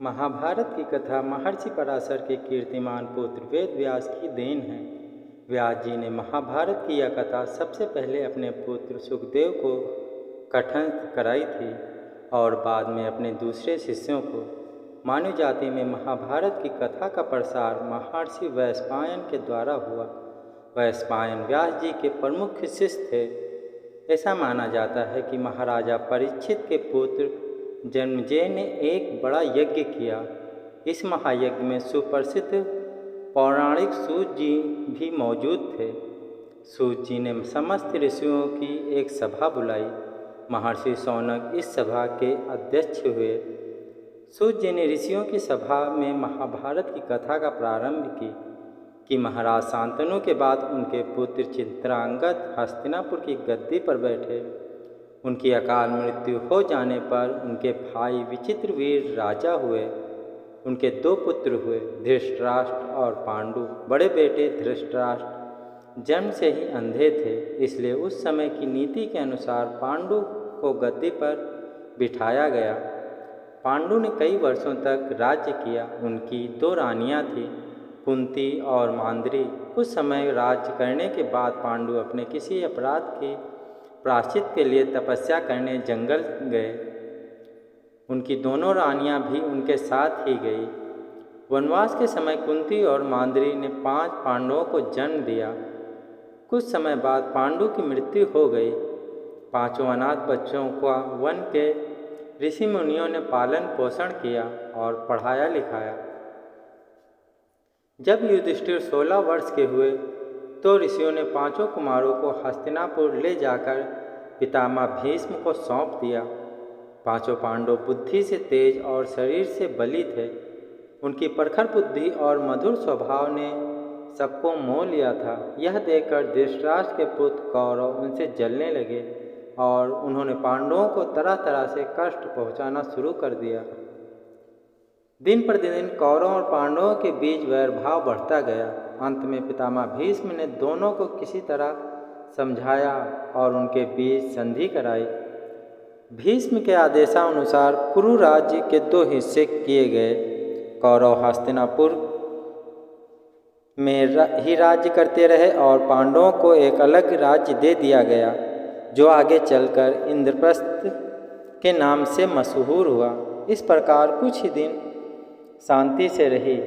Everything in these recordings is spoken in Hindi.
महाभारत की कथा महर्षि पराशर के कीर्तिमान पुत्र वेद व्यास की देन है। व्यास जी ने महाभारत की यह कथा सबसे पहले अपने पुत्र सुखदेव को कंठस्थ कराई थी और बाद में अपने दूसरे शिष्यों को। मानव जाति में महाभारत की कथा का प्रसार महर्षि वैशंपायन के द्वारा हुआ। वैशंपायन व्यास जी के प्रमुख शिष्य थे। ऐसा माना जाता है कि महाराजा परीक्षित के पुत्र जन्मेजय ने एक बड़ा यज्ञ किया। इस महायज्ञ में सुप्रसिद्ध पौराणिक सूत जी भी मौजूद थे। सूत जी ने समस्त ऋषियों की एक सभा बुलाई। महर्षि शौनक इस सभा के अध्यक्ष हुए। सूत जी ने ऋषियों की सभा में महाभारत की कथा का प्रारंभ की कि महाराज शांतनु के बाद उनके पुत्र चित्रांगद हस्तिनापुर की गद्दी पर बैठे। उनकी अकाल मृत्यु हो जाने पर उनके भाई विचित्रवीर राजा हुए। उनके दो पुत्र हुए, धृतराष्ट्र और पांडु। बड़े बेटे धृतराष्ट्र जन्म से ही अंधे थे, इसलिए उस समय की नीति के अनुसार पांडु को गद्दी पर बिठाया गया। पांडु ने कई वर्षों तक राज्य किया। उनकी दो रानियां थीं, कुंती और मांद्री। कुछ समय राज्य करने के बाद पांडु अपने किसी अपराध के प्रायश्चित के लिए तपस्या करने जंगल गए। उनकी दोनों रानियां भी उनके साथ ही गई। वनवास के समय कुंती और मांद्री ने 5 पांडवों को जन्म दिया। कुछ समय बाद पांडु की मृत्यु हो गई। 5 अनाथ बच्चों का वन के ऋषि मुनियों ने पालन पोषण किया और पढ़ाया लिखाया। जब युधिष्ठिर 16 वर्ष के हुए तो ऋषियों ने 5 कुमारों को हस्तिनापुर ले जाकर पितामह भीष्म को सौंप दिया। 5 पांडव बुद्धि से तेज और शरीर से बली थे। उनकी प्रखर बुद्धि और मधुर स्वभाव ने सबको मोह लिया था। यह देखकर धृतराष्ट्र के पुत्र कौरव उनसे जलने लगे और उन्होंने पांडवों को तरह तरह से कष्ट पहुंचाना शुरू कर दिया। दिन प्रतिदिन कौरवों और पांडवों के बीच वैरभाव बढ़ता गया। अंत में पितामह भीष्म ने दोनों को किसी तरह समझाया और उनके बीच संधि कराई। भीष्म के आदेशानुसार कुरु राज्य के 2 हिस्से किए गए। कौरव हस्तिनापुर में ही राज्य करते रहे और पांडवों को एक अलग राज्य दे दिया गया, जो आगे चलकर इंद्रप्रस्थ के नाम से मशहूर हुआ। इस प्रकार कुछ ही दिन शांति से रही।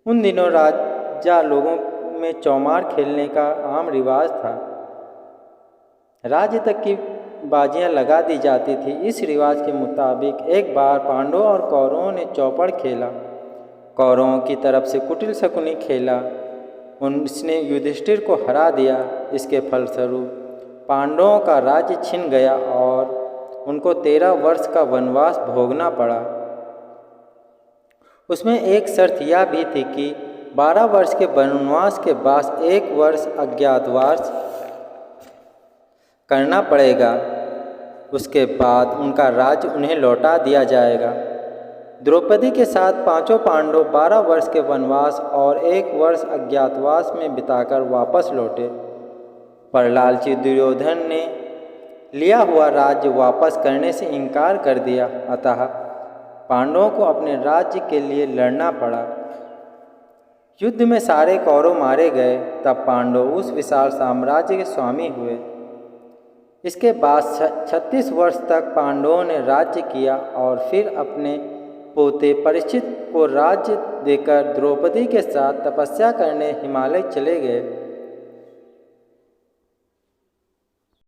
उन दिनों राजा लोगों में चौमार खेलने का आम रिवाज था। राज्य तक की बाजियां लगा दी जाती थी। इस रिवाज के मुताबिक एक बार पांडवों और कौरवों ने चौपड़ खेला। कौरवों की तरफ से कुटिल शकुनी खेला। उसने युधिष्ठिर को हरा दिया। इसके फलस्वरूप पांडवों का राज्य छिन गया और उनको 13 वर्ष का वनवास भोगना पड़ा। उसमें एक शर्त यह भी थी कि 12 वर्ष के वनवास के बाद 1 वर्ष अज्ञातवास करना पड़ेगा। उसके बाद उनका राज्य उन्हें लौटा दिया जाएगा। द्रौपदी के साथ 5 पांडव 12 वर्ष के वनवास और 1 वर्ष अज्ञातवास में बिताकर वापस लौटे। पर लालची दुर्योधन ने लिया हुआ राज्य वापस करने से इनकार कर दिया। अतः पांडवों को अपने राज्य के लिए लड़ना पड़ा। युद्ध में सारे कौरव मारे गए। तब पांडव उस विशाल साम्राज्य के स्वामी हुए। इसके बाद 36 वर्ष तक पांडवों ने राज्य किया और फिर अपने पोते परीक्षित को राज्य देकर द्रौपदी के साथ तपस्या करने हिमालय चले गए।